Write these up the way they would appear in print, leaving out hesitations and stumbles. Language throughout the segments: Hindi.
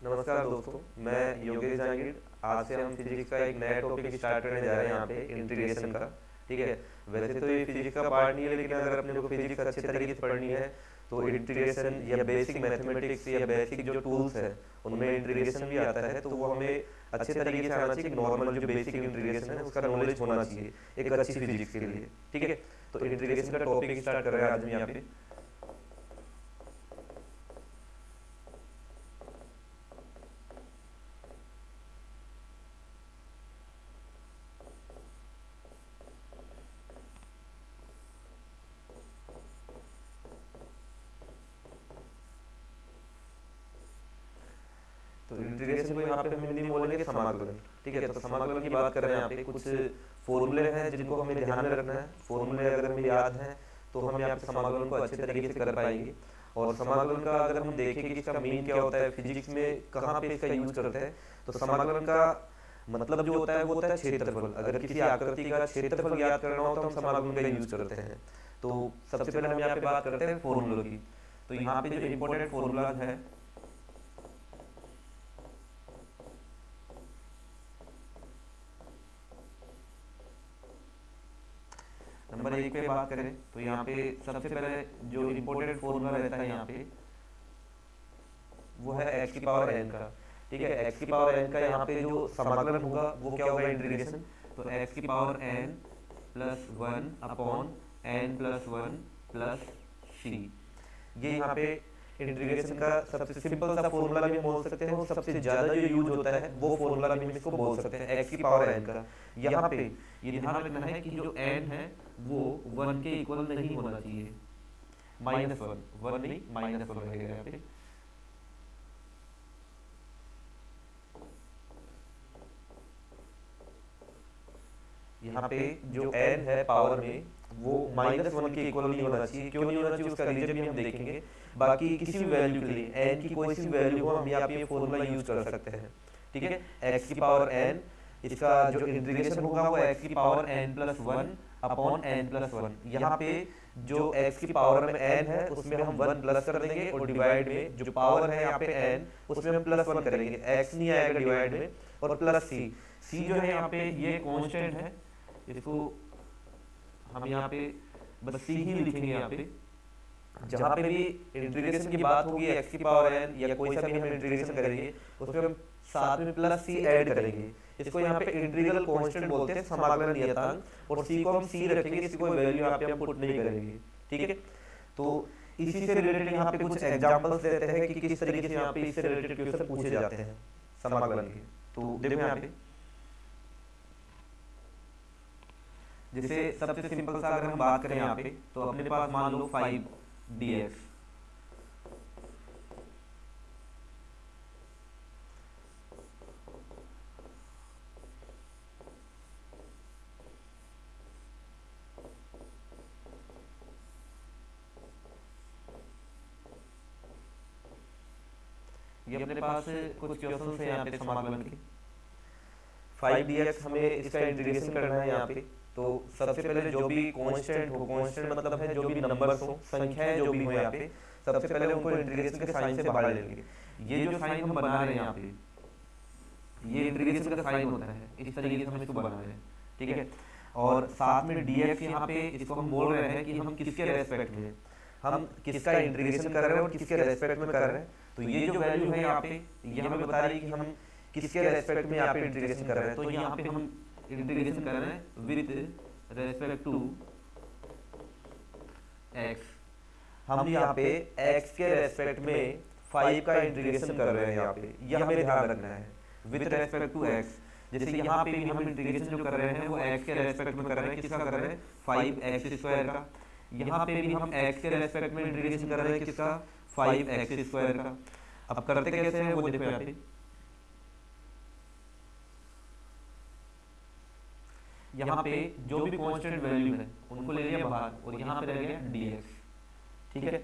नमस्कार दोस्तों, मैं योगेश जहांगीर। आज से हम फिजिक्स का एक नया टॉपिक स्टार्ट करने जा रहे हैं यहाँ पे इंटीग्रेशन का। ठीक है। वैसे तो ये फिजिक्स का पार्ट नहीं है, लेकिन अगर अपने को फिजिक्स अच्छे तरीके से पढ़नी है तो इंटीग्रेशन या बेसिक मैथमेटिक्स या बेसिक जो टूल्स है उनमें इंटीग्रेशन भी आता है, तो वो हमें अच्छे तरीके से आना चाहिए। नॉर्मल जो बेसिक इंटीग्रेशन है उसका नॉलेज होना चाहिए एक अच्छी फिजिक्स के लिए। ठीक है। तो इंटीग्रेशन का टॉपिक स्टार्ट कर रहे हैं आज हम यहाँ पे। तो इंटीग्रेशन को यहाँ पे हम हिंदी में बोलेंगे समाकलन। ठीक है। तो समाकलन की बात कर रहे हैं यहाँ पे। कुछ फॉर्मूले हैं जिनको हमें ध्यान में रखना है। फॉर्मूले अगर हमें याद हैं तो हम यहाँ पे समाकलन को अच्छे तरीके से कर पाएंगे। और समाकलन का अगर हम देखें कि इसका मीन क्या होता है, फिजिक्स में कहाँ पे इसका यूज करते हैं, तो समाकलन का मतलब जो होता है वो होता है क्षेत्रफल। अगर किसी आकृति का क्षेत्रफल ज्ञात करना हो तो हम समाकलन का यूज करते हैं। तो सबसे पहले हम यहाँ पे बात करते हैं फॉर्मूलों की। तो यहाँ पे जो इम्पोर्टेंट फॉर्मूला है, नंबर 1 पे बात करें तो यहाँ पे सबसे पहले जो इम्पोर्टेंट फॉर्मूला रहता है यहाँ पे वो है एक्स की पावर एन का। ठीक है। एक्स की पावर एन का यहाँ पे जो समाकलन होगा वो क्या होगा, इंटीग्रेशन। तो एक्स की power n plus one upon n plus one plus c. ये यहाँ पे इंटीग्रेशन का सबसे सिंपल सा फॉर्मूला भी हम बोल सकते हैं, और सबसे ज्यादा जो यूज होता है वो फॉर्मूला भी हम इसको बोल सकते हैं, एक्स की पावर एन का। यहाँ पे ये ध्यान रखना है कि जो एन है वो वन के इक्वल नहीं होना चाहिए। माइनस वन, वन नहीं माइनस वन लगेगा यहाँ पे। यहाँ पे जो एन है पावर में वो माइनस वन के इक्वल नहीं होना चाहिए। क्यों नहीं होना चाहिए उसका रीजन भी हम देखेंगे। बाकी किसी भी वैल्यू के लिए एन की कोई सी वैल्यू हो हम यहाँ पे फॉर्मूला यूज कर सकते हैं। ठीक है। एक्स की पावर एन, इसका जो इंटीग्रेशन होगा वो एक्स की power n plus one upon n plus one. यहाँ पे जो एक्स की पावर में एन है उसमें हम वन प्लस कर देंगे, और डिवाइड में जो पावर है यहाँ पे एन उसमें हम प्लस वन करेंगे। एक्स नहीं आएगा डिवाइड में, और प्लस सी। सी जो है यहाँ पे ये कांस्टेंट है, इसको हम यहाँ पे बस सी ही लिखेंगे यहाँ पे। जहाँ पे भी इंटीग्रेशन की बात होगी एक्स की पावर एन या कोई सा भी हम इंटीग्रेशन करेंगे उसमें हम साथ में प्लस सी ऐड करेंगे। इसको यहाँ पे इंटीग्रल कांस्टेंट बोलते हैं, समाकलन नियतांक। और सी को हम सी रखेंगे, इसकी कोई वैल्यू यहाँ पे हम पुट नहीं करेंगे। ठीक है। तो इसी से रिलेटेड यहाँ पे कुछ एग्जांपल्स देते हैं कि किस तरीके से यहाँ पे इससे रिलेटेड क्वेश्चन पूछे जाते हैं समाकलन के। तो देखो यहाँ पे जैसे सबसे सिंपल सा अगर हम बात करें यहाँ पे, तो अपने पास मान लो 5 dx। ये अपने पास कुछ क्वेश्चन है यहाँ पे समाकलन के। 5 dx हमें इसका इंटीग्रेशन करना है यहाँ पे। तो सबसे पहले जो भी कांस्टेंट हो, कांस्टेंट मतलब है जो भी नंबर्स हो, संख्याएं जो भी हो यहाँ पे, सबसे पहले उनको इंटीग्रेशन के साइन से बाहर लेंगे। ये जो साइन हम बना रहे हैं यहाँ पे, ये इंटीग्रेशन का साइन होता है, इस तरीके से हम इसको बना रहे हैं। ठीक है। और साथ में dx यहाँ पे इसको हम बोल रहे हैं कि हम किसके रेस्पेक्ट में, हम किसका इंटीग्रेशन कर रहे हैं और किसके रेस्पेक्ट में कर रहे हैं। तो ये जो वैल्यू है यहाँ पे ये हमें बता रही है कि हम किसके रेस्पेक्ट में यहाँ पे इंटीग्रेशन कर रहे हैं। तो यहाँ पे हम इंटीग्रेशन कर रहे हैं विद रेस्पेक्ट टू एक्स। हम यहाँ पे एक्स के रेस्पेक्ट में 5 का इंटीग्रेशन कर रहे हैं यहाँ पे, यह हमें ध्यान रखना है, विद रेस्पेक्ट टू एक्स। जैसे यहाँ पे भी हम इंटीग्रेशन जो कर रहे हैं वो एक्स के रेस्पेक्ट में कर रहे हैं। किसका कर रहे हैं, 5x² का। यहाँ पे भी हम एक्स के रेस्पेक्ट में इंटीग्रेशन कर रहे हैं, किसका, 5x² का। अब करते कैसे हैं वो देखो यहाँ पे। यहाँ पे जो भी कांस्टेंट वैल्यू है उनको ले लिया बाहर, और यहाँ पे रह गया dx। ठीक है।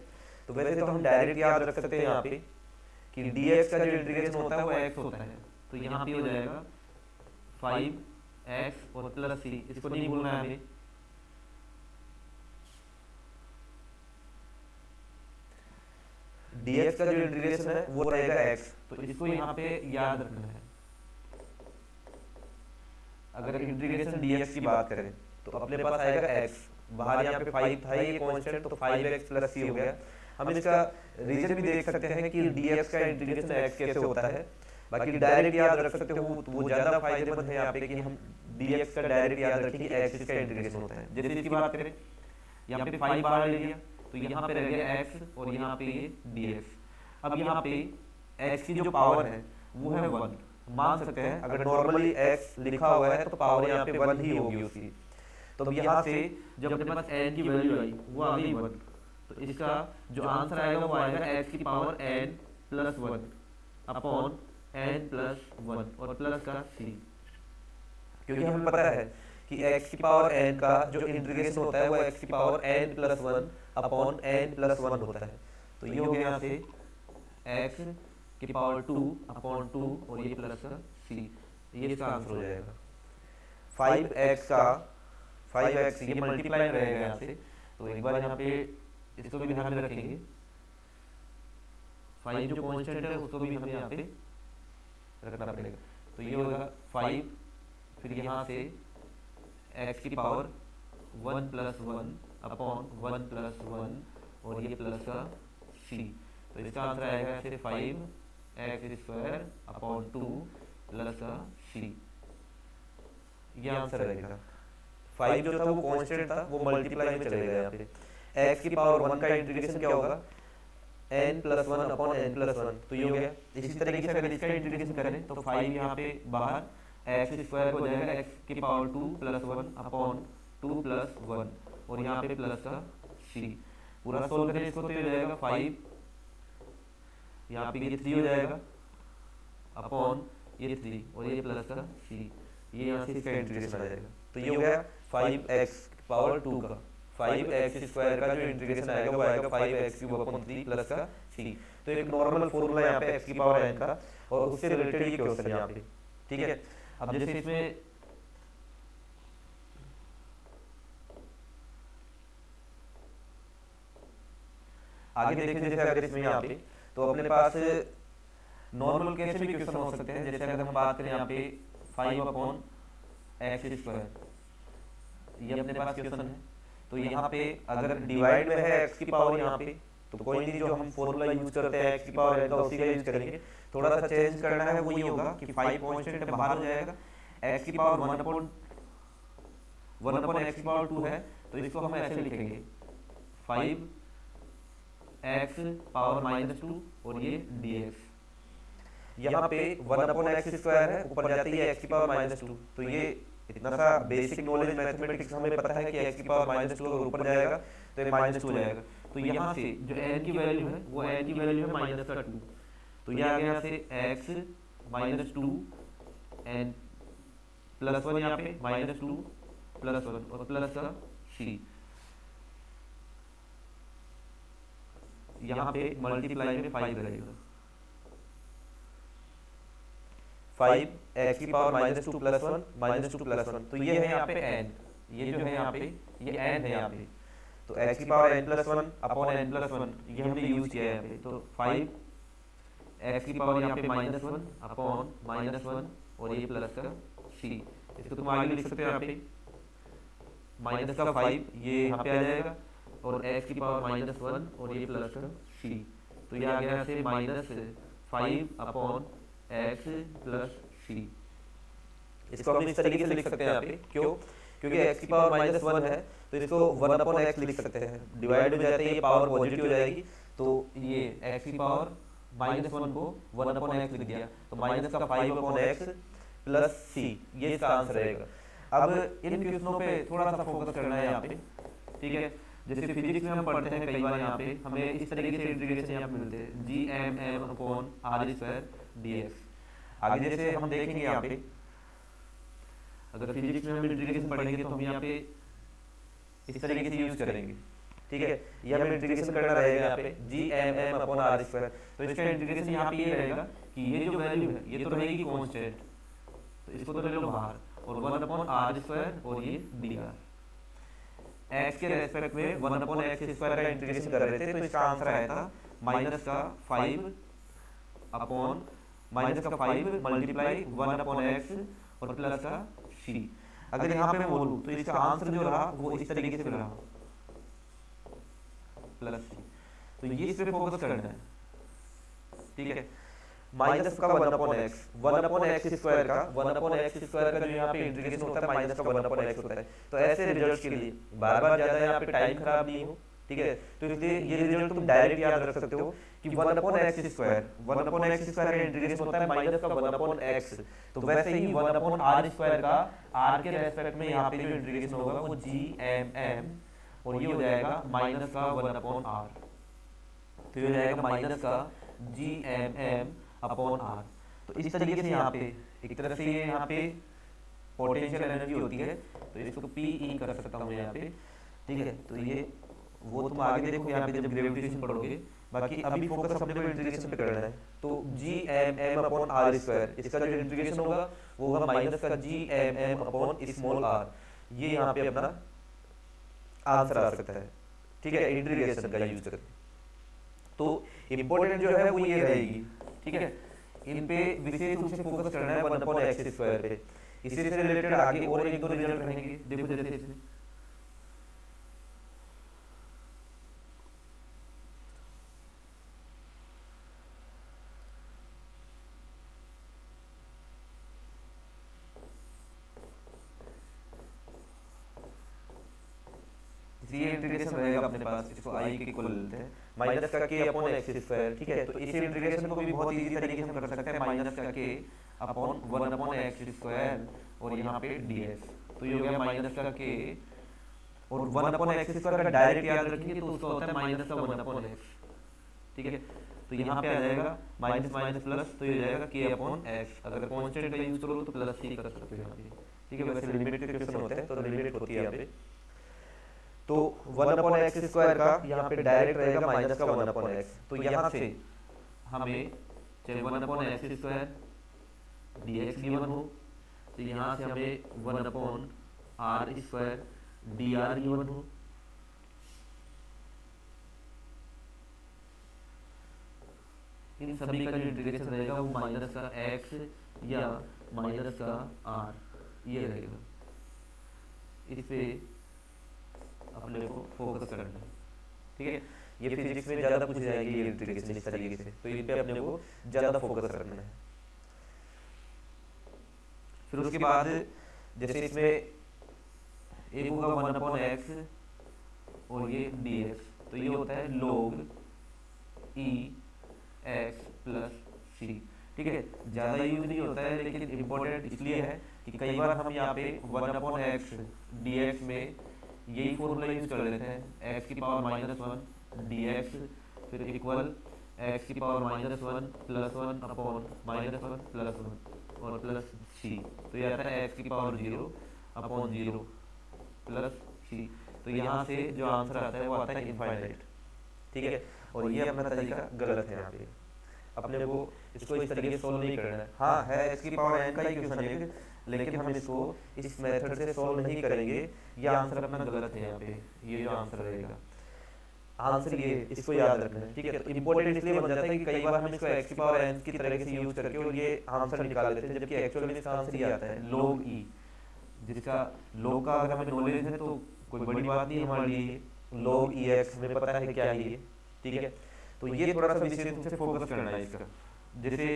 तो वैसे तो हम डायरेक्ट याद रख सकते हैं यहाँ पे कि dx का जो इंटीग्रेशन होता है वो x होता है। तो यहाँ पे हो जाएगा 5x और प्लस सी, इसको नहीं भूलना है हमें। dx का जो इंटीग्रेशन है वो रहेगा x, तो इसको यहाँ पे याद रखना है। अगर इंटीग्रेशन dx की बात करें तो अपने पास आएगा x, बाहर यहाँ पे 5 था ये कांस्टेंट, तो 5x प्लस c हो गया। हम इसका रीजन भी देख सकते हैं कि dx का इंटीग्रेशन x कैसे होता है। बाकी डायरेक्ट याद रख सकते हो वो ज्यादा फायदेमंद है यहाँ पे कि हम dx का डायरेक्ट याद रखें कि x का इंटीग्रेशन होता है। जैसे इसकी बात करें, यहाँ पे 5 बाहर ले लिया तो यहाँ पे रह गया x और यहाँ पे ये dx। अब यहाँ पे x की जो पावर है वो है 1, मान सकते हैं अगर नॉर्मली x लिखा हुआ है तो पावर यहाँ पे 1 ही होगी उसकी। तो अब यहाँ से जब अपने पास n की वैल्यू आई वो आ गई 1, तो इसका जो आंसर आएगा वो आएगा x की power n plus 1 upon n plus 1 और प्लस का c, क्योंकि हमें पता है कि x की पावर n का जो इंटीग्रेशन होता है वो x की power n plus 1 upon n plus 1 होता है। तो ये हो गया यहाँ से x की पावर 2 अपॉन 2 और ये प्लस का c, ये इसका आंसर हो जाएगा। 5x का 5x ये मल्टीप्लाई रहेगा यहाँ से, तो एक बार यहाँ पे इसको भी ध्यान में रखेंगे। 5 जो कांस्टेंट है उसको भी हमें यहाँ पे रखना पड़ेगा। तो ये होगा 5, फिर यहाँ से x की पावर 1 प्लस 1 अपॉन 1 प्लस 1 और ये प्लस का c, तो इसका आंसर आएगा ऐसे 5x स्क्वायर अपॉन 2 प्लस का c, ये आंसर रहेगा। 5 जो था वो कांस्टेंट था, वो मल्टीप्लाई में चलेगा यहाँ पे। x की पावर 1 का इंटीग्रेशन क्या होगा, n plus 1 upon n plus 1, तो ये हो गया। इसी तरीके से अगर इसका इंटीग्रेशन करें तो 5 यहाँ पे बाहर x स्क्वायर हो जाएगा x की पावर 2 प्लस 1 अपॉन 2 प्लस 1 और यहाँ पे प्लस का c, पूरा सोल्व करें इसको तो ये हो जाएगा 5, यहाँ पे ये 3 हो जाएगा अपॉन ये 3 और ये प्लस का c, ये यहाँ से इसका इंटीग्रेशन आ जाएगा। तो ये हो गया 5x पावर 2 का, 5x स्क्वायर का जो इंटीग्रेशन आएगा वो आएगा 5x क्यूब अपॉन 3 प्लस का c। तो एक नॉर्मल फॉर्मूला यहाँ पे x की पावर n का और उससे रिलेटेड ये क्वेश्चन यहाँ पे, ठीक है। अब जैसे इसमें आगे देखें, जैसे अगर इसमें यहाँ पे तो अपने पास नॉर्मल कैसे भी क्वेश्चन हो सकते हैं। जैसे अगर हम बात करें यहाँ पे 5 अपॉन एक्स स्क्वायर, ये अपने पास क्वेश्चन है। तो यहाँ पे अगर डिवाइड में है x की पावर यहाँ पे, तो कोई नहीं, जो हम फॉर्मूला यूज करते हैं x की पावर n का उसी का यूज करेंगे। थोड़ा सा चेंज करना है, वो ये होगा कि 5 कांस्टेंट बाहर हो जाएगा, x की पावर 1 अपॉन x की पावर 2 है, तो इसको हम ऐसे लिखेंगे 5x पावर -2 और ये dx। यहाँ पे 1 अपॉन एक्स स्क्वायर है, ऊपर जाती है x की पावर -2, तो ये इतना सा बेसिक नॉलेज मैथमेटिक्स हमें पता है कि x की पावर -2 अगर ऊपर जाएगा तो ये -2 हो जाएगा। तो यहाँ से जो n की वैल्यू है वो n की वैल्यू है -2, तो ये आ गया से x -2 n प्लस 1 यहाँ पे -2 प्लस 1 और प्लस का c, यहाँ पे मल्टीप्लाई में 5 रहेगा। 5x की पावर -2 प्लस 1 -2 प्लस 1, तो ये है यहाँ पे n, ये जो है यहाँ पे ये n है यहाँ पे, तो x की power n plus 1 upon n plus 1 ये हमने यूज किया है यहाँ पे। तो 5x की पावर यहाँ पे -1 अपॉन -1 और ये प्लस का c, इसको तुम आगे लिख सकते हो यहाँ पे माइनस का 5 ये यहाँ पे आ जाएगा और x की पावर -1 और ये प्लस का c, तो ये आ गया यहाँ से -5 अपॉन x प्लस c। इसको हम इस तरीके से लिख सकते हैं यहाँ पे, क्यों, क्योंकि x की पावर -1 है तो इसको 1 अपॉन x लिख सकते हैं, डिवाइड हो जाते हैं, ये पावर पॉजिटिव हो जाएगी, तो ये x की पावर -1 को 1 अपॉन x लिख दिया, तो माइनस का 5 अपॉन x प्लस c, ये इसका आंसर रहेगा। अब इन क्वेश्चनों पे थोड़ा सा फोकस करना है यहाँ पे, ठीक है। जैसे फिजिक्स में हम पढ़ते हैं कई बार यहाँ पे हमें इस तरीके से इंटीग्रेशन यहाँ पे मिलते हैं gmm upon r square dx। आगे जैसे हम देखेंगे यहाँ पे अगर फिजिक्स में हम इंटीग्रेशन पढ़ेंगे तो हम यहाँ पे इस तरीके से यूज करेंगे, ठीक है। ये हमें इंटीग्रेशन करना रहेगा यहाँ पे gmm अपॉन r स्क्वायर, तो इसका इंटीग्रेशन यहाँ पे ये रहेगा कि ये जो वैल्यू है ये तो रहेगी कांस्टेंट, तो इसको तो ले लो बाहर, और 1 अपॉन r स्क्वायर और ये dr। x के रेस्पेक्ट में 1 अपॉन x स्क्वायर का इंटीग्रेशन कर रहे थे, तो इसका आंसर आया था माइनस का 5 अपॉन माइनस का 5 मल्टीप्लाई 1 अपॉन एक्स और प्लस का सी। अगर यहाँ पे मैं बोलूँ तो इसका आंसर जो रहा वो इस तरीके से रहा, प्लस सी। तो ये इस पे फोकस करना है, ठीक है। माइनस का 1 upon x, 1 upon x square का 1 अपॉन एक्स स्क्वायर का जो यहाँ पे इंटीग्रेशन होता है माइनस का 1 अपॉन एक्स होता है। तो ऐसे रिजल्ट्स के लिए बार बार ज्यादा यहाँ पे टाइम खराब नहीं हो, ठीक है। तो इसलिए ये रिजल्ट तुम डायरेक्ट याद रख सकते हो कि 1 upon x square, 1 upon x square का इंटीग्रेशन होता है माइनस का 1 अपॉन एक्स। तो वैसे ही 1 अपॉन आर स्क्वायर का आर के रेस्पेक्ट में यहाँ पे जो इंटीग्रेशन होगा वो जी एम एम, और ये हो जाएगा माइनस का 1 अपॉन आर। तो ये हो जाएगा माइनस का G M m upon r. तो इस तरीके से यहाँ पे एक तरफ से ये यहाँ पे पोटेंशियल एनर्जी होती है, तो इसको पी ई कर सकता हूँ यहाँ पे, ठीक है। तो ये वो तुम आगे देखो यहाँ पे जब ग्रेविटेशन पढ़ोगे। बाकी अभी फोकस अपने को इंटीग्रेशन पे करना है। तो G M m upon r square, इसका जो इंटीग्रेशन होगा वो होगा माइनस का G M m upon small r. ये यहाँ पे अपना आंसर आ सकता है, ठीक है, इंटीग्रेशन का यूज करके। तो इंपॉर्टेंट जो है वो ये रहेगी, ठीक है। इन पे विशेष रूप से फोकस करना है 1 अपॉन एक्स स्क्वायर पे। इसी से रिलेटेड आगे और एक दो रिजल्ट रहेंगे, देखो जैसे इसमें ये इंटीग्रेशन रहेगा अपने पास, इसको आई के इक्वल लेते हैं, माइनस का के अपॉन एक्स स्क्वायर, ठीक है। तो इस इंटीग्रेशन को भी बहुत इजी तरीके से हम कर सकते हैं, माइनस का के अपॉन 1 अपॉन एक्स स्क्वायर और यहाँ पे डीएक्स। तो ये हो गया माइनस का के, और 1 अपॉन एक्स स्क्वायर का डायरेक्ट याद रखेंगे तो उसका होता है माइनस का 1 अपॉन एक्स, ठीक है। तो यहाँ पे आ जाएगा माइनस माइनस प्लस, तो ये हो जाएगा के अपॉन एक्स। अगर कांस्टेंट का यूज करो तो प्लस सी कर सकते हो यहाँ पे, ठीक है। वैसे लिमिट के क्वेश्चन होते हैं तो लिमिट होती है यहाँ पे। तो 1 अपॉन एक्स स्क्वायर का यहाँ पे डायरेक्ट रहेगा माइनस का 1 अपॉन एक्स। तो यहाँ से हमें चाहे 1 upon x square dx given हो, तो यहाँ से हमें 1 upon r square d r given हो, इन सभी का जो इंटीग्रेशन रहेगा वो माइनस का एक्स या माइनस का आर ये रहेगा। इस पे अपने को फोकस करना है, ठीक है। ये फिजिक्स में ज्यादा पूछ जाएगी ये इंटीग्रेशन इस तरीके से, तो इन पे अपने को ज्यादा फोकस करना है। फिर उसके बाद जैसे इसमें एक होगा 1 अपॉन एक्स और ये dx, तो ये होता है log e x प्लस सी, ठीक है। ज्यादा यूज नहीं होता है लेकिन इम्पोर्टेंट इसलिए है कि कई बार हम यहाँ पे 1 अपॉन एक्स dx में यही फॉर्मूला यूज कर लेते हैं, x की पावर माइनस 1 dx फिर इक्वल x की power minus 1 plus 1 upon minus 1 plus 1 और प्लस सी। तो ये आता है x की पावर 0 अपॉन 0 प्लस सी। तो यहाँ से जो आंसर आता है वो आता है इनफाइनाइट, ठीक है। और ये अपना तरीका गलत है, यहाँ पे अपने को इसको इस तरीके से सोल्व नहीं करना है। हाँ है x की पावर n का ही क्वेश्चन है, लेकिन हम इसको इस मेथड से सोल्व नहीं करेंगे। ये आंसर अपना गलत है यहाँ पे, ये जो आंसर रहेगा आंसर ये, इसको याद रखना है, ठीक है। तो इंपॉर्टेंट इसलिए बन जाता है कि कई बार हम इसको x की पावर n की तरीके से यूज करके और ये आंसर निकाल लेते हैं, जबकि एक्चुअल में इसका आंसर ये आता है log e, जिसका log का अगर हमें नॉलेज है तो कोई बड़ी बात नहीं हमारे लिए, log ex हमें पता है क्या है ये, ठीक है। तो ये थोड़ा सा विशेष रूप से फोकस करना है इसका। जैसे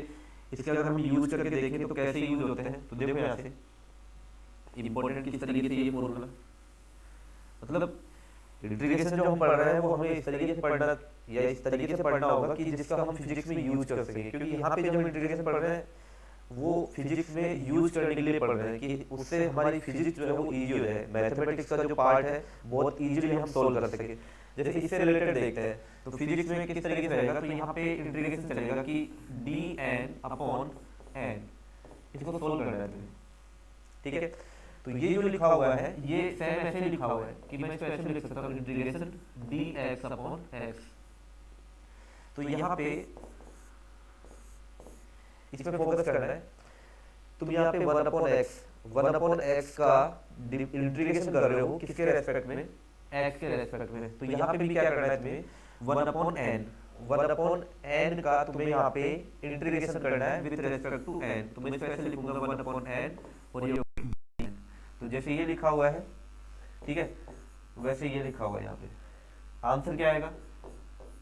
इसके अगर हम यूज करके देखें तो कैसे यूज होते हैं, तो देखो यहाँ से इंपॉर्टेंट किस तरीके से ये फॉर्मूला, मतलब इंटीग्रेशन जो हम पढ़ रहे हैं वो हमें इस तरीके से पढ़ना या इस तरीके से पढ़ना होगा कि जिसका हम फिजिक्स में यूज कर सकें, क्योंकि यहाँ पे जो हम इंटीग्रेशन पढ़ रहे हैं वो फिजिक्स में यूज करने के लिए पढ़ रहे हैं कि उससे हमारी फिजिक्स जो है वो इजी हो जाए, मैथमेटिक्स का जो पार्ट है बहुत इजीली हम सोल्व कर सके। जैसे इससे रिलेटेड देखते हैं तो फिजिक्स में किस तरीके से रहेगा, तो यहाँ पे इंटीग्रेशन चलेगा कि dn अपॉन n, इसको सोल्व करना है, ठीक है। तो ये जो लिखा हुआ है ये सेम ऐसे लिखा हुआ है कि मैं इसको ऐसे भी लिख सकता हूँ इंटीग्रेशन dx अपॉन x। तो यहाँ पे इस पे फोकस करना है। तुम यहाँ पे 1 अपॉन x का इंटीग्रेशन कर रहे हो किसके रेस्पेक्ट में, x के रेस्पेक्ट में। तो यहाँ पे भी क्या करना है तुम्हें 1 upon n, one upon n का तुम्हें यहाँ पे इंटीग्रेशन करना है विद रेस्पेक्ट टू एन, तो मैं इसको ऐसे लिखूंगा वन अपॉन एन और ये तो जैसे ये लिखा हुआ है, ठीक है, वैसे ये लिखा हुआ है यहाँ पे। आंसर क्या आएगा,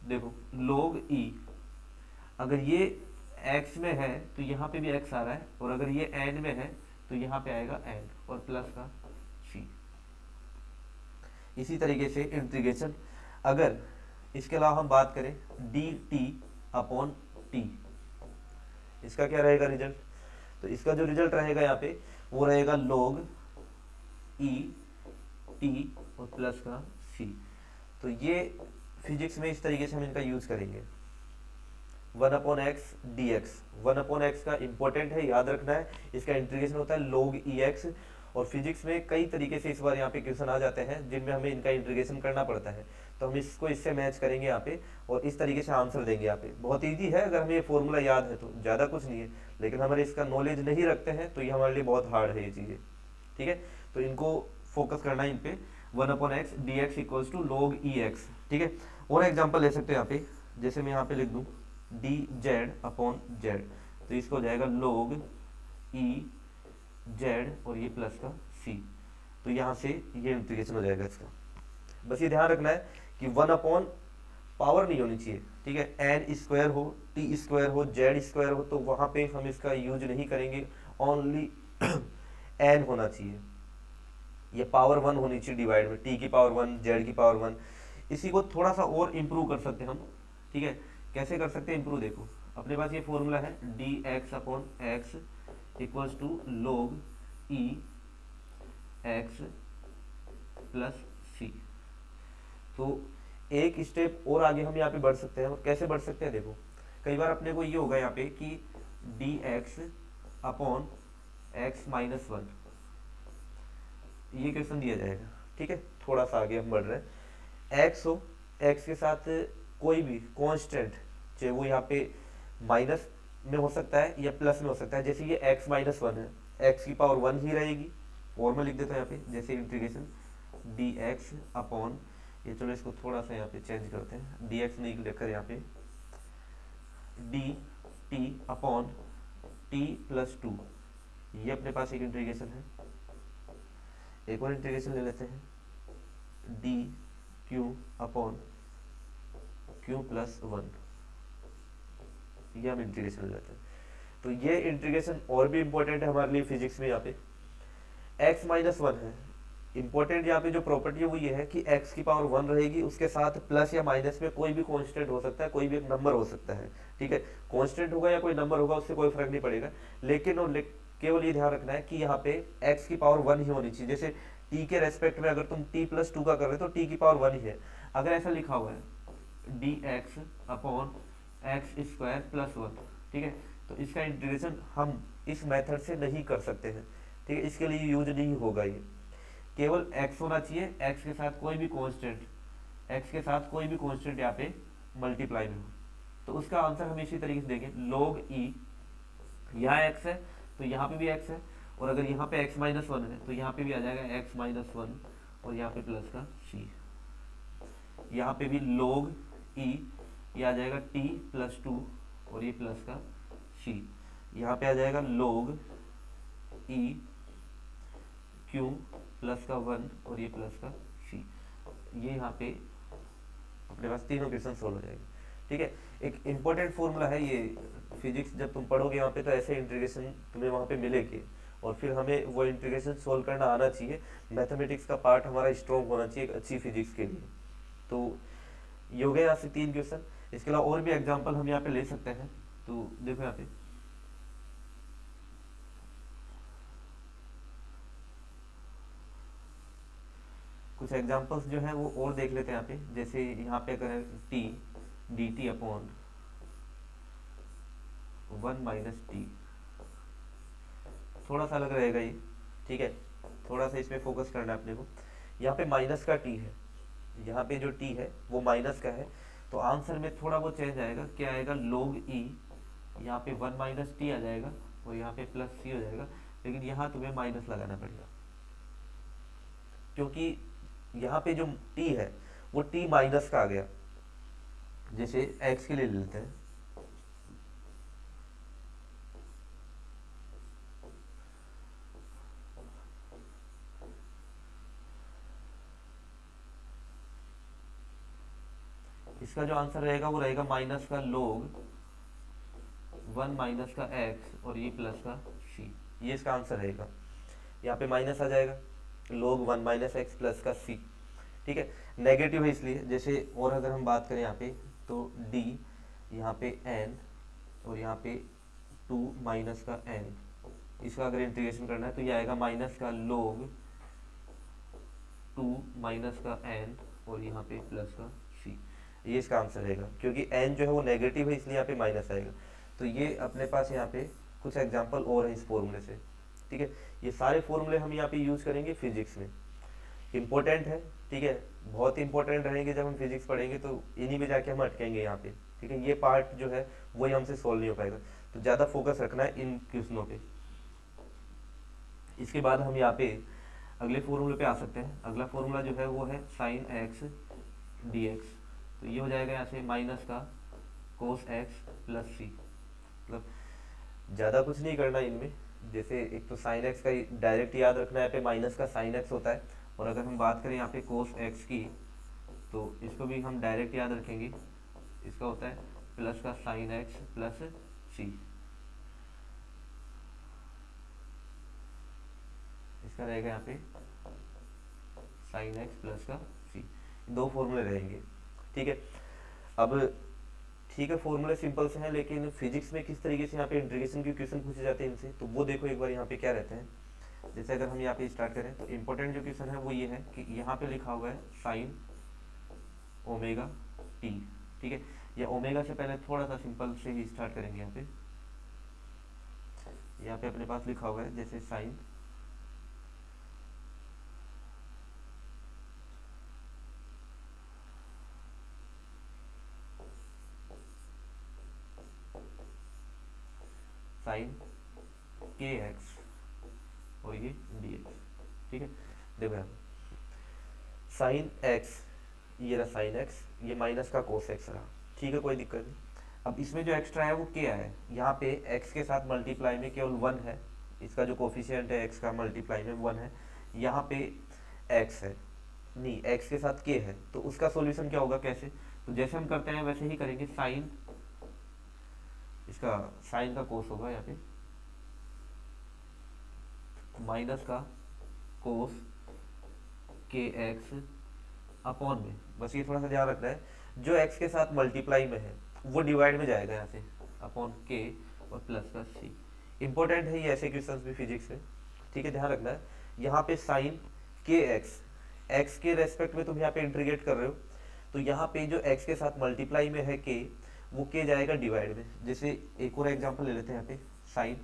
देखो log e, अगर ये x में है तो यहाँ पे भी x आ रहा है, और अगर ये n में है तो यहाँ पे आएगा n और प्लस का c। इसी तरीके से इंटीग्रेशन, अगर इसके अलावा हम बात करें dt अपॉन t, इसका क्या रहेगा रिजल्ट, तो इसका जो रिजल्ट रहेगा यहाँ पे वो रहेगा log e t और प्लस का c। तो ये फिजिक्स में इस तरीके से हम इनका यूज करेंगे। One upon x d x, one upon x का इंपॉर्टेंट है, याद रखना है, इसका इंटीग्रेशन होता है log ई एक्स। और फिजिक्स में कई तरीके से इस बार यहाँ पे क्वेश्चन आ जाते हैं जिनमें हमें इनका इंटीग्रेशन करना पड़ता है, तो हम इसको इससे मैच करेंगे यहाँ पे और इस तरीके से आंसर देंगे यहाँ पे। बहुत ईजी है, अगर हमें ये फॉर्मूला याद है तो, ज़्यादा कुछ नहीं है, लेकिन हमारे इसका नॉलेज नहीं रखते हैं तो ये हमारे लिए बहुत हार्ड है ये चीज़ें, ठीक है। तो इनको फोकस करना है इन पे, one upon x d x equals to log e x, ठीक है। और एग्जाम्पल ले सकते हो यहाँ पे, जैसे मैं यहाँ पे लिख दूँ डी जेड अपॉन जेड, तो इसको हो जाएगा log ई जेड और ये प्लस का सी, तो यहाँ से ये इंटीग्रेशन हो जाएगा इसका। बस ये ध्यान रखना है कि वन अपॉन पावर नहीं होनी चाहिए, ठीक है, एन स्क्वायर हो, टी स्क्वायर हो, जेड स्क्वायर हो, तो वहाँ पे हम इसका यूज नहीं करेंगे, ओनली एन होना चाहिए। ये पावर वन होनी चाहिए डिवाइड में, टी की पावर वन, जेड की पावर वन। इसी को थोड़ा सा और इम्प्रूव कर सकते हैं हम, ठीक है। कैसे कर सकते हैं इम्प्रूव, देखो अपने पास ये फॉर्मूला है d x upon x equals to log e x plus c. तो एक स्टेप और आगे हम यहाँ पे बढ़ सकते हैं, और कैसे बढ़ सकते हैं, देखो कई बार अपने को ये होगा यहाँ पे कि D x upon x minus one, ये क्वेश्चन दिया जाएगा, ठीक है। थोड़ा सा आगे हम बढ़ रहे हैं, एक्स हो, एक्स के साथ कोई भी कांस्टेंट, चाहे वो यहाँ पे माइनस में हो सकता है या प्लस में हो सकता है, जैसे ये एक्स माइनस वन है, एक्स की पावर वन ही रहेगी, और मैं लिख देता हूँ यहाँ पे जैसे इंटीग्रेशन डी एक्स अपॉन, ये चलो इसको थोड़ा सा यहाँ पे चेंज करते हैं, डी एक्स नहीं लिखकर यहाँ पे D T upon T plus two, ये अपने पास एक इंटीग्रेशन है। एक और इंटीग्रेशन ले लेते हैं D Q upon Q plus one, ये हम इंटीग्रेशन ले लेते हैं। तो ये इंटीग्रेशन और भी इंपॉर्टेंट है हमारे लिए फिजिक्स में। यहाँ पे x माइनस वन है, इंपॉर्टेंट यहाँ पे जो प्रॉपर्टी है वो ये है कि x की पावर वन रहेगी, उसके साथ प्लस या माइनस में कोई भी कांस्टेंट हो सकता है, कोई भी एक नंबर हो सकता है, ठीक है। कांस्टेंट होगा या कोई नंबर होगा उससे कोई फर्क नहीं पड़ेगा, लेकिन और केवल ये ध्यान रखना है कि यहाँ पे x की पावर वन ही होनी चाहिए। जैसे t के रेस्पेक्ट में अगर तुम t प्लस टू का कर रहे हो तो t की पावर वन ही है। अगर ऐसा लिखा हुआ है d x upon x square plus one, ठीक है, तो इसका इंटीग्रेशन हम इस मेथड से नहीं कर सकते हैं, ठीक है, इसके लिए यूज नहीं होगा। ये केवल x होना चाहिए, x के साथ कोई भी कांस्टेंट, x के साथ कोई भी कांस्टेंट यहाँ पे मल्टीप्लाई में हो, तो उसका आंसर हम इसी तरीके से देंगे log e, यहाँ x है तो यहाँ पे भी x है, और अगर यहाँ पे x माइनस वन है तो यहाँ पे भी आ जाएगा x माइनस वन और यहाँ पे प्लस का c। यहाँ पे भी log e, ये आ जाएगा t प्लस टू और ये प्लस का c। यहाँ पे आ जाएगा log e q प्लस का वन और ये प्लस का c। ये यहाँ पे अपने पास तीनों क्वेश्चन सोल्व हो जाएंगे, ठीक है। एक इम्पोर्टेंट फॉर्मूला है ये, फिजिक्स जब तुम पढ़ोगे यहाँ पे तो ऐसे इंटीग्रेशन तुम्हें वहाँ पे मिलेगी, और फिर हमें वो इंटीग्रेशन सोल्व करना आना चाहिए। मैथमेटिक्स का पार्ट हमारा स्ट्रॉन्ग होना चाहिए एक अच्छी फिजिक्स के लिए। तो ये हो गए यहाँ से तीन क्वेश्चन, इसके अलावा और भी एग्जाम्पल हम यहाँ पे ले सकते हैं। तो देखो यहाँ पे कुछ एग्जाम्पल्स जो हैं वो और देख लेते हैं यहाँ पे। जैसे यहाँ पे अगर T D T upon one minus T, थोड़ा सा अलग रहेगा ये, ठीक है, थोड़ा सा इसमें फोकस करना है अपने को। यहाँ पे माइनस का टी है, यहाँ पे जो टी है वो माइनस का है, तो आंसर में थोड़ा वो चेंज आएगा, क्या आएगा log e, यहाँ पे वन माइनस टी आ जाएगा और यहाँ पे प्लस सी हो जाएगा, लेकिन यहाँ तुम्हें माइनस लगाना पड़ेगा क्योंकि यहाँ पे जो t है वो t माइनस का आ गया, जैसे एक्स के लिए ले लेते हैं, इसका जो आंसर रहेगा वो रहेगा माइनस का लोग 1 माइनस का एक्स और ये प्लस का सी, ये इसका आंसर रहेगा। यहाँ पे माइनस आ जाएगा, लोग 1 माइनस एक्स प्लस का सी, ठीक है। नेगेटिव है इसलिए, जैसे और अगर हम बात करें यहाँ पे तो डी, यहाँ पे एन और यहाँ पे 2 माइनस का एन, इसका अगर इंटीग्रेशन करना है तो ये आएगा माइनस का लोग 2 माइनस का एन और यहाँ पे प्लस का सी, ये इसका आंसर रहेगा। क्योंकि एन जो है वो नेगेटिव है इसलिए यहाँ पे माइनस आएगा। तो ये अपने पास यहाँ पे कुछ एग्जांपल और है इस फॉर्मूले से, ठीक है। ये सारे फॉर्मूले हम यहाँ पे यूज करेंगे फिजिक्स में, इंपॉर्टेंट है, ठीक है, बहुत इंपॉर्टेंट रहेंगे। जब हम फिजिक्स पढ़ेंगे तो इन्हीं में जाके हम अटकेंगे यहाँ पे, ठीक है। ये पार्ट जो है वही हमसे सोल्व नहीं हो पाएगा, तो ज़्यादा फोकस रखना है इन क्वेश्चनों पे। इसके बाद हम यहाँ पे अगले फॉर्मूले पे आ सकते हैं। अगला फॉर्मूला जो है वो है साइन एक्स डी एक्स, तो ये हो जाएगा यहाँ से माइनस का कोस एक्स प्लस सी। मतलब ज़्यादा कुछ नहीं करना इनमें, जैसे एक तो साइन एक्स का डायरेक्ट याद रखना है, पे माइनस का साइन एक्स होता है, और अगर हम बात करें यहाँ पे कोस एक्स की तो इसको भी हम डायरेक्ट याद रखेंगे, इसका होता है प्लस का साइन एक्स प्लस सी, इसका रहेगा यहाँ पे साइन एक्स प्लस का सी। दो फॉर्मूले रहेंगे, ठीक है। अब ठीक है, फॉर्मूले सिंपल से हैं, लेकिन फिजिक्स में किस तरीके से यहाँ पे इंटीग्रेशन के क्वेश्चन पूछे जाते हैं इनसे, तो वो देखो एक बार यहाँ पे क्या रहते हैं। जैसे अगर हम यहाँ पे स्टार्ट करें तो इंपॉर्टेंट जो क्वेश्चन है वो ये है कि यहाँ पे लिखा हुआ है साइन ओमेगा टी, ठीक है। या ओमेगा से पहले थोड़ा सा सिंपल से ही स्टार्ट करेंगे। यहाँ पे अपने पास लिखा हुआ है जैसे साइन साइन के एक्स और ये डी एक्स, ठीक है। देखो यहाँ साइन एक्स, ये रहा साइन एक्स, ये माइनस का कोस एक्स रहा, ठीक है, कोई दिक्कत नहीं। अब इसमें जो एक्स्ट्रा है वो क्या है, यहाँ पे एक्स के साथ मल्टीप्लाई में केवल 1 है, इसका जो कोफिशिएंट है एक्स का मल्टीप्लाई में 1 है। यहाँ पे एक्स है, नहीं एक्स के साथ के है, तो उसका सॉल्यूशन क्या होगा, कैसे, तो जैसे हम करते हैं वैसे ही करेंगे। साइन, इसका साइन का कोस होगा यहाँ पे माइनस का कोस के एक्स अपॉन में, बस ये थोड़ा सा ध्यान रखना है, जो एक्स के साथ मल्टीप्लाई में है वो डिवाइड में जाएगा यहाँ से अपॉन के और प्लस का सी। इंपॉर्टेंट है ये ऐसे क्वेश्चंस भी फिजिक्स में, ठीक है, ध्यान रखना है। यहाँ पे साइन के एक्स, एक्स के रेस्पेक्ट में तुम यहाँ पे इंटीग्रेट कर रहे हो, तो यहाँ पे जो एक्स के साथ मल्टीप्लाई में है के, वो के जाएगा डिवाइड में। जैसे एक और एग्जांपल ले लेते हैं यहाँ पे, साइन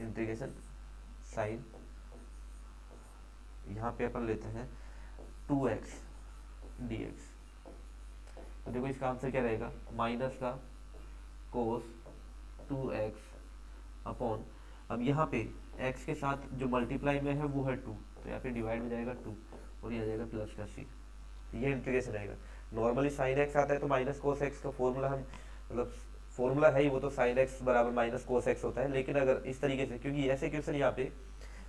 इंटीग्रेशन साइन, यहाँ पे अपन लेते हैं 2x dx, तो देखो इसका आंसर क्या रहेगा, माइनस का कोस 2x अपॉन, अब यहाँ पे x के साथ जो मल्टीप्लाई में है वो है 2, तो यहाँ पे डिवाइड में जाएगा 2 और ये आ जाएगा प्लस का c, ये इंटीग्रेशन रहेगा। नॉर्मली साइन एक्स आता है तो माइनस कोस एक्स का फॉर्मूला हम, मतलब फॉर्मूला है ही वो, तो साइन एक्स बराबर माइनस कोस एक्स होता है। लेकिन अगर इस तरीके से, क्योंकि ऐसे क्वेश्चन यहाँ पे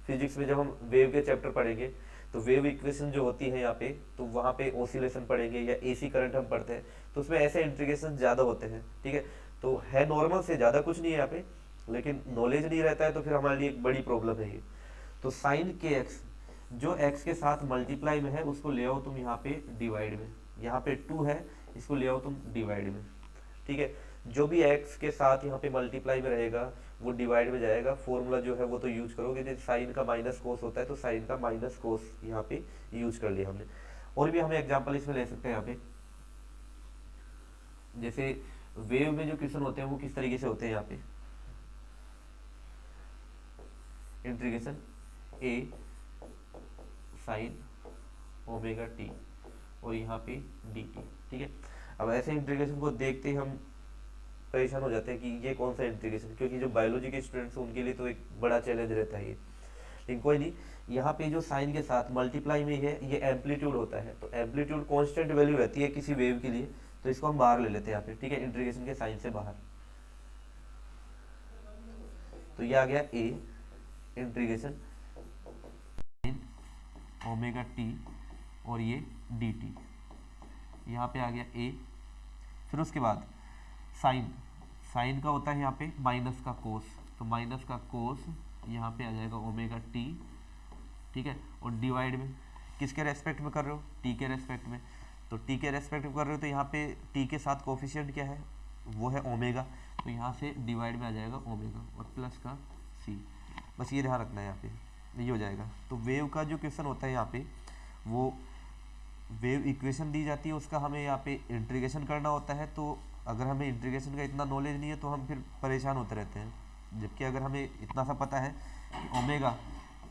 फिजिक्स में जब हम वेव के चैप्टर पढ़ेंगे तो वेव इक्वेशन जो होती है यहाँ पे, तो वहाँ पे ओसिलेशन पढ़ेंगे या एसी करंट हम पढ़ते हैं, तो उसमें ऐसे इंटीग्रेशन ज़्यादा होते हैं, ठीक है। तो है नॉर्मल से, ज़्यादा कुछ नहीं है यहाँ पे, लेकिन नॉलेज नहीं रहता है तो फिर हमारे लिए एक बड़ी प्रॉब्लम है ये। तो साइन के एक्स जो एक्स के साथ मल्टीप्लाई में है उसको ले आओ तुम यहाँ पे डिवाइड में, यहाँ पे 2 है, इसको ले आओ तुम डिवाइड में, ठीक है। जो भी एक्स के साथ यहाँ पे मल्टीप्लाई में रहेगा वो डिवाइड में जाएगा। फॉर्मूला जो है वो तो यूज करोगे, जैसे साइन का माइनस कोस होता है तो साइन का माइनस कोस यहाँ पे यूज कर लिया हमने। और भी हमें एग्जांपल इसमें ले सकते हैं यहाँ पे, जैसे वेव में जो क्वेश्चन होते हैं वो किस तरीके से होते हैं, यहाँ पे इंटीग्रेशन ए साइन ओमेगा टी और यहाँ पे डी टी, ठीक है। अब ऐसे इंटीग्रेशन को देखते ही हम परेशान हो जाते हैं कि ये कौन सा इंटीग्रेशन, क्योंकि जो बायोलॉजी के स्टूडेंट्स हैं उनके लिए तो एक बड़ा चैलेंज रहता है ये, लेकिन कोई नहीं, यहाँ पे जो साइन के साथ मल्टीप्लाई में है ये एम्पलीट्यूड होता है, तो एम्पलीट्यूड कांस्टेंट वैल्यू रहती है किसी वेव के लिए, तो इसको हम बाहर ले लेते हैं यहाँ पे, ठीक है, इंटीग्रेशन के साइन से बाहर। तो ये आ गया ए इंटीग्रेशन ओमेगा टी और ये डी टी, यहाँ पे आ गया ए। फिर उसके बाद साइन, साइन का होता है यहाँ पे माइनस का कोस, तो माइनस का कोस यहाँ पे आ जाएगा ओमेगा टी, ठीक है, और डिवाइड में किसके रेस्पेक्ट में कर रहे हो, टी के रेस्पेक्ट में, तो टी के रेस्पेक्ट में कर रहे हो तो यहाँ पे टी के साथ कोफिशिएंट क्या है, वो है ओमेगा, तो यहाँ से डिवाइड में आ जाएगा ओमेगा और प्लस का सी, बस ये ध्यान रखना है यहाँ पे, ये हो जाएगा। तो वेव का जो क्वेश्चन होता है यहाँ पे, वो वेव इक्वेशन दी जाती है, उसका हमें यहाँ पे इंटीग्रेशन करना होता है, तो अगर हमें इंटीग्रेशन का इतना नॉलेज नहीं है तो हम फिर परेशान होते रहते हैं, जबकि अगर हमें इतना सा पता है कि ओमेगा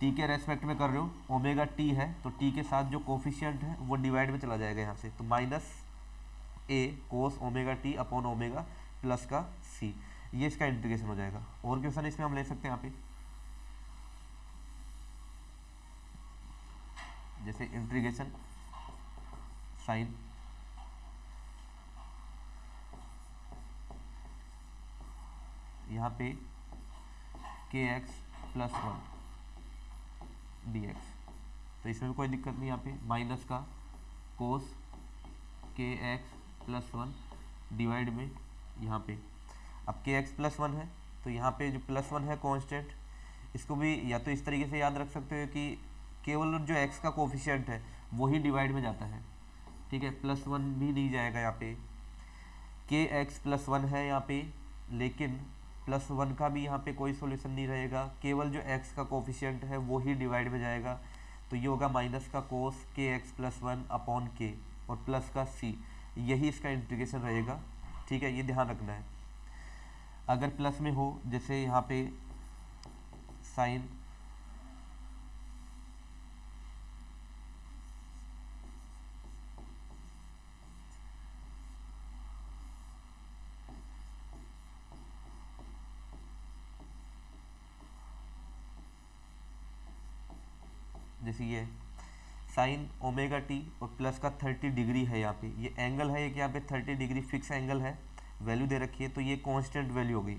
टी के रेस्पेक्ट में कर रहे हो, ओमेगा टी है तो टी के साथ जो कोफिशिएंट है वो डिवाइड में चला जाएगा यहाँ से, तो minus a cos omega t upon omega plus का सी, ये इसका इंटीग्रेशन हो जाएगा। और क्वेश्चन इसमें हम ले सकते हैं यहाँ पे, जैसे इंटीग्रेशन साइन यहाँ पे के x plus one D x, तो इसमें भी कोई दिक्कत नहीं, यहाँ पे माइनस का कोस के एक्स प्लस वन डिवाइड में यहाँ पे, अब के एक्स प्लस वन है तो यहाँ पे जो प्लस वन है कांस्टेंट, इसको भी या तो इस तरीके से याद रख सकते हो कि केवल जो एक्स का कोफिशिएंट है वही डिवाइड में जाता है, ठीक है, प्लस वन भी नहीं जाएगा यहाँ पे, के एक्स प्लस वन है यहाँ पे, लेकिन प्लस वन का भी यहाँ पे कोई सॉल्यूशन नहीं रहेगा, केवल जो एक्स का कोफिशिएंट है वो ही डिवाइड में जाएगा, तो ये होगा माइनस का कोस के एक्स प्लस वन अपॉन के और प्लस का सी, यही इसका इंटीग्रेशन रहेगा, ठीक है, ये ध्यान रखना है। अगर प्लस में हो, जैसे यहाँ पे साइन जैसे ये साइन ओमेगा टी और प्लस का 30 डिग्री है, यहाँ पे ये एंगल है, एक यहाँ पे 30 डिग्री फिक्स एंगल है, वैल्यू दे रखी है, तो ये कांस्टेंट वैल्यू हो गई,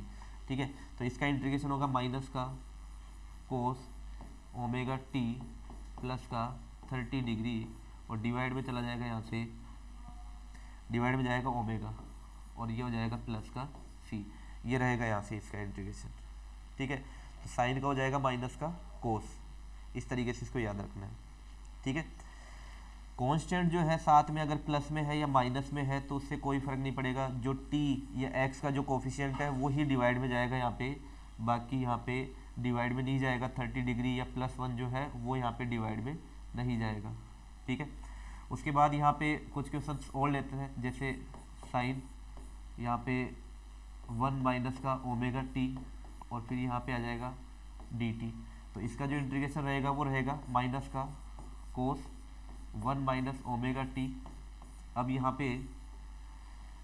ठीक है, तो इसका इंटीग्रेशन होगा माइनस का कोस ओमेगा टी प्लस का 30 डिग्री और डिवाइड में चला जाएगा, यहाँ से डिवाइड में जाएगा ओमेगा और ये हो जाएगा प्लस का सी, ये रहेगा यहाँ से इसका इंटीग्रेशन, ठीक है, तो साइन का हो जाएगा माइनस का कोस, इस तरीके से इसको याद रखना है, ठीक है। कांस्टेंट जो है साथ में अगर प्लस में है या माइनस में है तो उससे कोई फर्क नहीं पड़ेगा, जो टी या एक्स का जो कोफिशिएंट है वो ही डिवाइड में जाएगा यहाँ पे, बाकी यहाँ पे डिवाइड में नहीं जाएगा, 30 डिग्री या प्लस वन जो है वो यहाँ पे डिवाइड में नहीं जाएगा, ठीक है। उसके बाद यहाँ पे कुछ क्वेश्चन और लेते हैं, जैसे साइन यहाँ पे 1 माइनस का ओमेगा टी और फिर यहाँ पे आ जाएगा डी टी, तो इसका जो इंटीग्रेशन रहेगा वो रहेगा माइनस का कोस 1 माइनस ओमेगा टी, अब यहाँ पे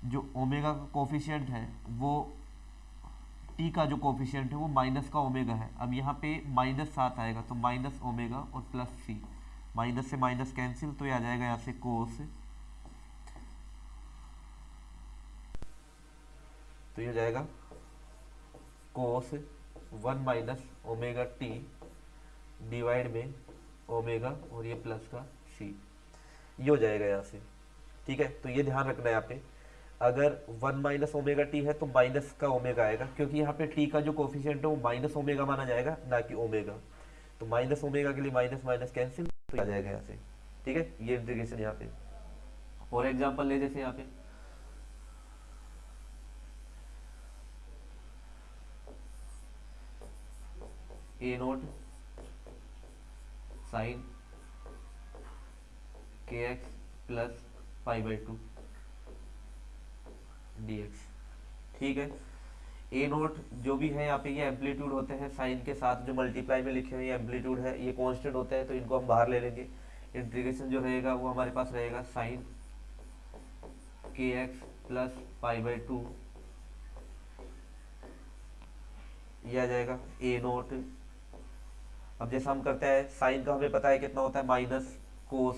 जो ओमेगा का कोफिशिएंट है वो टी का जो कोफिशिएंट है वो माइनस का ओमेगा है, अब यहाँ पे माइनस साथ आएगा तो माइनस ओमेगा और प्लस सी, माइनस से माइनस कैंसिल, तो ये आ जाएगा यहाँ से कोस, तो ये हो जाएगा कोस 1 माइनस ओमेगा टी डिवाइड में ओमेगा और ये प्लस का सी, ये हो जाएगा यहाँ से, ठीक है। तो ये ध्यान रखना है यहाँ पे, अगर 1 माइनस ओमेगा टी है तो माइनस का ओमेगा आएगा, क्योंकि यहाँ पे टी का जो कोफिशिएंट है वो माइनस ओमेगा माना जाएगा ना कि ओमेगा, तो माइनस ओमेगा के लिए माइनस माइनस कैंसिल, तो आ जाएगा यहाँ से, ठीक है, ये इंटीग्रेशन यहाँ पे। और एग्जाम्पल ले, जैसे यहाँ पे ए नोट साइन के x plus pi by two D x, ठीक है। ए नोट जो भी है यहाँ पे ये एम्पलीट्यूड होते हैं, साइन के साथ जो मल्टीप्लाई में लिखे हुए एम्पलीट्यूड है ये कांस्टेंट होता है, तो इनको हम बाहर ले लेंगे। इंटीग्रेशन जो रहेगा वो हमारे पास रहेगा साइन के x plus pi by two, ये आ जाएगा ए नोट अब जैसे हम करते हैं साइन का हमें पता है कितना होता है माइनस कोस,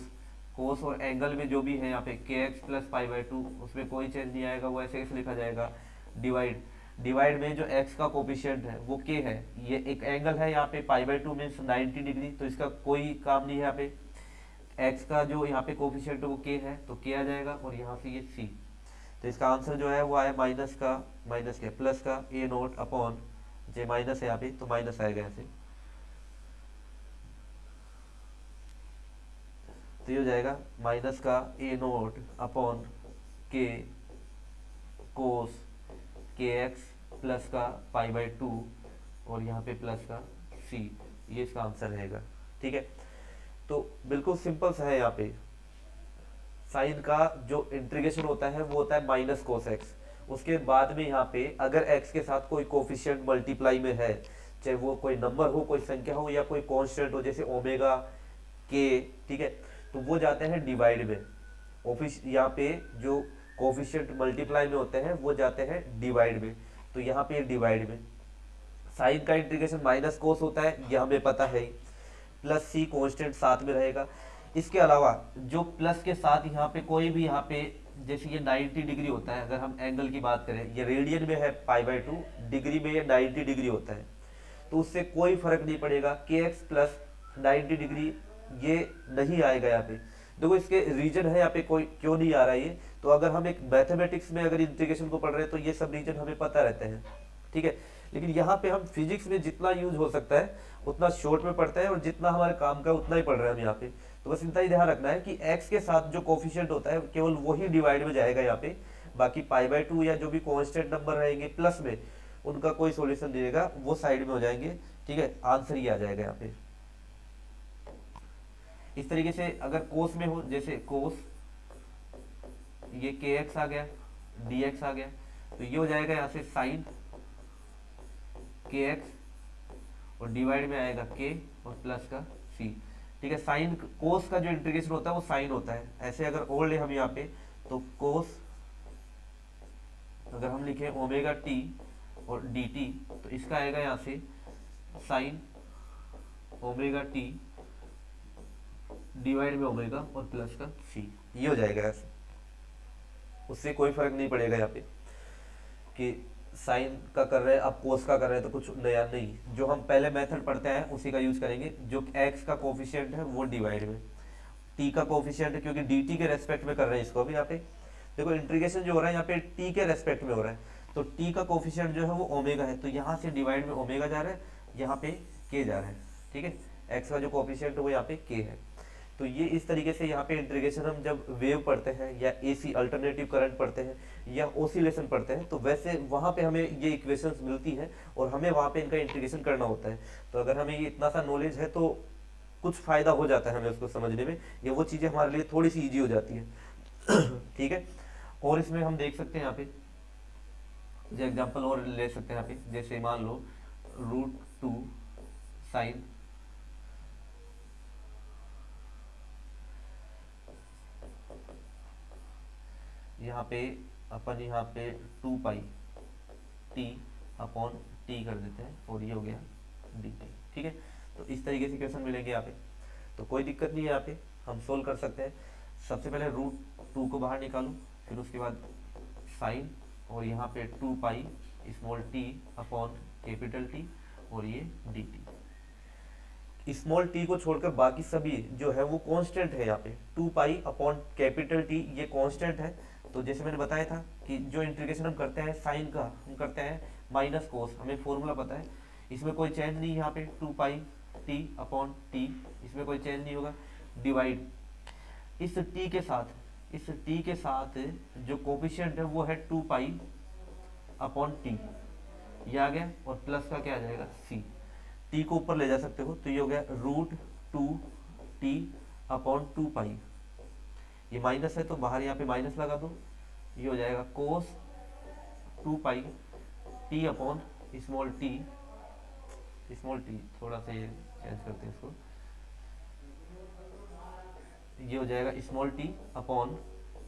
कोस और एंगल में जो भी है यहाँ पे के x plus pi by two, उसमें कोई चेंज नहीं आएगा, वो ऐसे कैसे लिखा जाएगा डिवाइड, डिवाइड में जो x का कोफिशिएंट है वो k है, ये एक एंगल है यहाँ पे pi by two means 90 degree, तो इसका कोई काम नहीं है यहाँ पे, x का जो यहाँ पे कोफिशिएंट है वो k है तो k आ जाएगा और यहाँ से ये c, तो इसका आंसर जो है वो आया माइनस का, माइनस के प्लस का ए नोट अपॉन, जे माइनस है यहाँ पे तो माइनस आएगा यहाँ से, तो ये हो जाएगा माइनस का ए नोट अपॉन के कोस के एक्स प्लस का पाई बाई टू और यहाँ पे प्लस का सी, ये इसका आंसर रहेगा। ठीक है, तो बिल्कुल सिंपल सा है, यहाँ पे साइन का जो इंटीग्रेशन होता है वो होता है माइनस कोस एक्स, उसके बाद में यहाँ पे अगर एक्स के साथ कोई कोफिशिएंट मल्टीप्लाई में है, चाहे वो कोई नंबर हो, कोई संख्या हो या कोई कांस्टेंट हो जैसे ओमेगा के, ठीक है, तो वो जाते हैं डिवाइड में, ऑफिस यहाँ पे जो कोफिशिएंट मल्टीप्लाई में होते हैं वो जाते हैं डिवाइड में, तो यहाँ पे डिवाइड में साइन का इंटीग्रेशन माइनस कोस होता है, यह हमें पता है ही, प्लस सी कांस्टेंट साथ में रहेगा। इसके अलावा जो प्लस के साथ यहाँ पे कोई भी यहाँ पे जैसे ये 90 डिग्री होता है, अगर हम एंगल की बात करें, ये रेडियन में है पाई बाई टू, डिग्री में ये 90 डिग्री होता है, तो उससे कोई फर्क नहीं पड़ेगा, के एक्स प्लस 90 डिग्री ये नहीं आएगा यहाँ पे। देखो इसके रीजन है यहाँ पे कोई क्यों नहीं आ रहा है ये, तो अगर हम एक मैथमेटिक्स में अगर इंटीग्रेशन को पढ़ रहे हैं तो ये सब रीजन हमें पता रहते हैं, ठीक है, लेकिन यहाँ पे हम फिजिक्स में जितना यूज हो सकता है उतना शॉर्ट में पढ़ते हैं और जितना हमारे काम का उतना ही पढ़ रहे हैं हम यहाँ पे, तो बस इतना ही ध्यान रखना है कि x के साथ जो कोफिशिएंट होता है केवल वही डिवाइड में जाएगा यहाँ पे, बाकी पाई बाई टू या जो भी कांस्टेंट नंबर रहेंगे प्लस में उनका कोई सॉल्यूशन नहीं रहेगा, वो साइड में हो जाएंगे। ठीक है, आंसर ही आ जाएगा यहाँ पे। इस तरीके से अगर कोस में हो, जैसे कोस ये के एक्स आ गया, डी एक्स आ गया, तो ये हो जाएगा यहाँ से साइन के एक्स और डिवाइड में आएगा के और प्लस का सी। ठीक है, साइन कोस का जो इंटीग्रेशन होता है वो साइन होता है, ऐसे अगर ओल्ड है हम यहाँ पे तो कोस अगर हम लिखे ओमेगा टी और डी टी, तो इसका आएगा यहाँ से साइन ओमेगा टी डिवाइड में ओमेगा और प्लस का सी, ये हो जाएगा ऐसे, उससे कोई फर्क नहीं पड़ेगा यहाँ पे कि साइन का कर रहे हैं अब कोस का कर रहे हैं, तो कुछ नया नहीं, जो हम पहले मेथड पढ़ते हैं उसी का यूज करेंगे, जो x का कोफिशिएंट है वो डिवाइड में, t का कोफिशिएंट है क्योंकि dt के रेस्पेक्ट में कर रहे हैं इसको भी, यहाँ पे देखो इंटीग्रेशन जो हो रहा है यहाँ पे t के रेस्पेक्ट में हो रहा है, तो t का कोफिशिएंट जो है वो ओमेगा है, तो यहाँ से डिवाइड में ओमेगा जा रहा है, यहाँ पे k जा रहा है। ठीक है, x का जो कोफिशिएंट है वो यहाँ पे k है, तो ये इस तरीके से यहाँ पे इंटीग्रेशन हम जब वेव पढ़ते हैं या एसी अल्टरनेटिव करंट पढ़ते हैं या ओसिलेशन पढ़ते हैं, तो वैसे वहाँ पे हमें ये इक्वेशंस मिलती हैं और हमें वहाँ पे इनका इंटीग्रेशन करना होता है। तो अगर हमें ये इतना सा नॉलेज है तो कुछ फायदा हो जाता है हमें उसको समझने में, या वो चीज़ें हमारे लिए थोड़ी सी ईजी हो जाती है। ठीक है, और इसमें हम देख सकते हैं यहाँ पे जो एग्जाम्पल और ले सकते हैं यहाँ पे, जैसे मान लो √2 साइन यहाँ पे अपन यहाँ पे 2 पाई टी अपॉन टी कर देते हैं और ये हो गया डी टी। ठीक है, तो इस तरीके से क्वेश्चन मिलेंगे यहाँ पे, तो कोई दिक्कत नहीं है, यहाँ पे हम सोल्व कर सकते हैं। सबसे पहले √2 को बाहर निकालूं, फिर उसके बाद साइन और यहाँ पे 2 pi small T upon capital T और ये डी टी। स्मॉल टी को छोड़कर बाकी सभी जो है वो कांस्टेंट है, यहाँ पे 2 पाई अपॉन कैपिटल टी ये कांस्टेंट है। तो जैसे मैंने बताया था कि जो इंटीग्रेशन हम करते हैं साइन का, हम करते हैं माइनस कोस, हमें फॉर्मूला पता है, इसमें कोई चेंज नहीं है, यहाँ पे 2 पाई टी अपॉन टी, इसमें कोई चेंज नहीं होगा, डिवाइड इस टी के साथ, इस टी के साथ जो कोफिशिएंट है वो है 2 पाई अपॉन टी, ये आ गया, और प्लस का क्या आ जाएगा सी, टी को ऊपर ले जा सकते हो, तो ये हो गया √2 टी अपॉन 2 पाई, ये माइनस है तो बाहर यहाँ पे माइनस लगा दो, ये हो जाएगा कोस 2 pi T upon small T, थोड़ा सा ये चेंज करते हैं इसको, ये हो जाएगा small T upon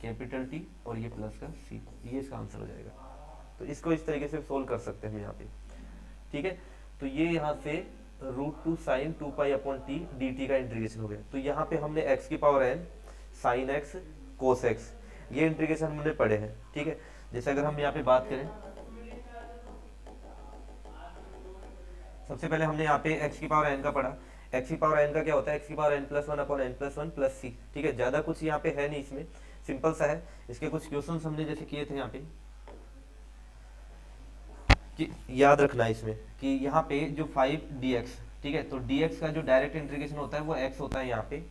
capital T और ये प्लस का सी, ये इसका आंसर हो जाएगा। तो इसको इस तरीके से सोल्व कर सकते हैं हम यहाँ पे। ठीक है, तो ये यहाँ से √2 साइन 2π/t dt का इंटीग्रेशन हो गया। तो यहाँ पे हमने x की पावर n साइन x कोस x ये इंटीग्रेशन हमने पढ़े हैं, ठीक है। जैसे अगर हम यहाँ पे बात करें, सबसे पहले हमने यहाँ पे x की पावर n का पढ़ा। x की पावर n का क्या होता है, x की पावर n+1/n+1 + c, ठीक है। ज्यादा कुछ यहाँ पे है नहीं, इसमें सिंपल सा है। इसके कुछ क्वेश्चंस हमने जैसे किए थे यहाँ पे, कि याद रखना है इसमें कि यहाँ पे जो 5dx, ठीक है, तो dx का जो डायरेक्ट इंटीग्रेशन होता है वो x होता है यहाँ पे,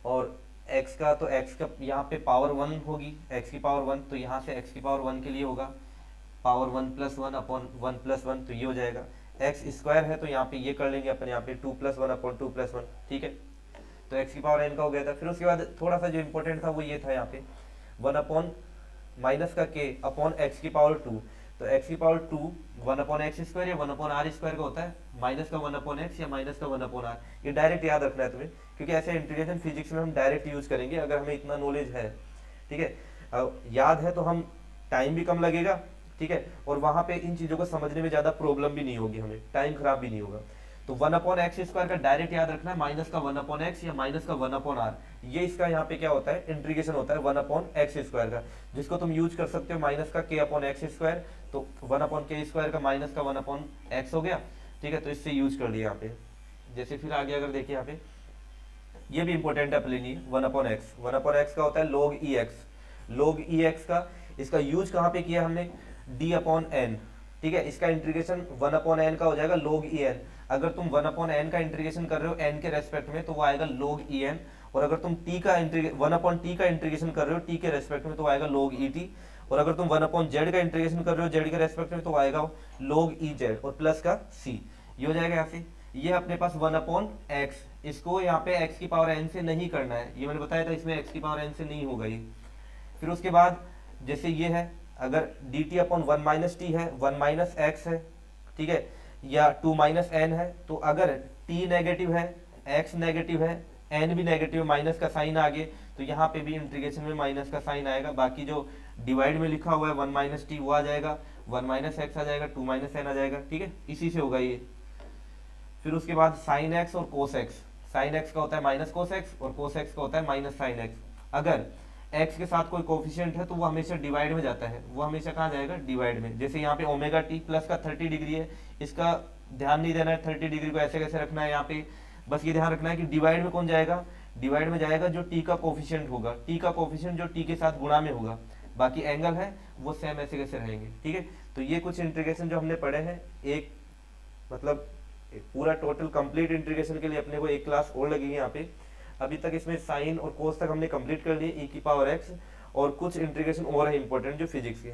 और x का तो x का यहाँ पे पावर 1 होगी, x की पावर 1, तो यहाँ से x की पावर 1 के लिए होगा पावर 1+1/1+1, तो ये हो जाएगा। x स्क्वायर है तो यहाँ पे ये कर लेंगे अपन, यहाँ पे 2+1/2+1, ठीक है। तो x की पावर n का हो गया था। फिर उसके बाद थोड़ा सा जो इंपॉर्टेंट था वो ये था, यहाँ पे 1 माइनस का k अपॉन x की पावर 2, तो x की पावर 2 1/x² या 1/r² का होता है, माइनस का 1/x या माइनस का 1/r। ये डायरेक्ट याद रखना है तुम्हें, क्योंकि ऐसे इंटीग्रेशन फिजिक्स में हम डायरेक्ट यूज करेंगे अगर हमें इतना नॉलेज है, ठीक है। याद है तो हम टाइम भी कम लगेगा, ठीक है, और वहां पे इन चीजों को समझने में ज्यादा प्रॉब्लम भी नहीं होगी, हमें टाइम खराब भी नहीं होगा। तो 1/x² का डायरेक्ट याद रखना है, माइनस का 1/x या माइनस का 1/r, ये इसका यहाँ पे क्या होता है, इंटीग्रेशन होता है 1/x² का, जिसको तुम यूज कर सकते हो माइनस का k/x², तो 1/k² का माइनस का 1/x हो गया, ठीक है। तो इससे यूज कर लिया यहाँ पे। जैसे फिर आगे अगर देखिए यहाँ पे, ये भी इंपॉर्टेंट है अपने लिए, 1/x का होता है log ex का, इसका यूज कहाँ पे किया हमने, d/n, ठीक है। इसका इंटीग्रेशन 1/n का हो जाएगा log en। अगर तुम 1/n का इंटीग्रेशन कर रहे हो n के रेस्पेक्ट में तो वो आएगा log en, और अगर तुम 1/t का इंटीग्रेशन कर रहे हो t के रेस्पेक्ट में तो आएगा log et, और अगर तुम 1/z का इंटीग्रेशन कर रहे हो z के रेस्पेक्ट में तो आएगा log ez, और प्लस का c, ये हो जाएगा यहाँ से। ये अपने पास 1/x, इसको यहाँ पे x की पावर n से नहीं करना है, ये मैंने बताया था, इसमें x की पावर n से नहीं होगा ये। फिर उसके बाद जैसे ये है, अगर dt/1 - t है, 1 - x है, ठीक है, या 2 - n है, तो अगर t नेगेटिव है, x नेगेटिव है, n भी नेगेटिव, माइनस का साइन आगे, तो यहाँ पे भी इंटीग्रेशन में माइनस का साइन आएगा। बाकी जो डिवाइड में लिखा हुआ है 1 - t वो आ जाएगा, 1 - x आ जाएगा, 2 - n आ जाएगा, ठीक है, इसी से होगा ये। फिर उसके बाद साइन x और कोस x, साइन x का होता है माइनस कोस x और कोस x का होता है माइनस साइन x। अगर x के साथ कोई कोफिशिएंट है तो वो हमेशा डिवाइड में जाता है, वो हमेशा कहाँ जाएगा, डिवाइड में। जैसे यहाँ पे ओमेगा टी प्लस का 30 डिग्री है, इसका ध्यान नहीं देना है 30 डिग्री को ऐसे कैसे रखना है, यहाँ पे बस ये ध्यान रखना है कि डिवाइड में कौन जाएगा, डिवाइड में जाएगा जो टी का कोफिशिएंट होगा, टी का कोफिशिएंट जो टी के साथ गुणा में होगा, बाकी एंगल है वो सेम ऐसे कैसे रहेंगे, ठीक है। तो ये कुछ इंटीग्रेशन जो हमने पढ़े हैं, एक मतलब पूरा टोटल कंप्लीट इंटीग्रेशन के लिए अपने को एक क्लास और लगेगी यहाँ पे। अभी तक इसमें साइन और कोस तक हमने कंप्लीट कर लिए, e की पावर x, और कुछ इंटीग्रेशन और है इंपॉर्टेंट जो फिजिक्स के।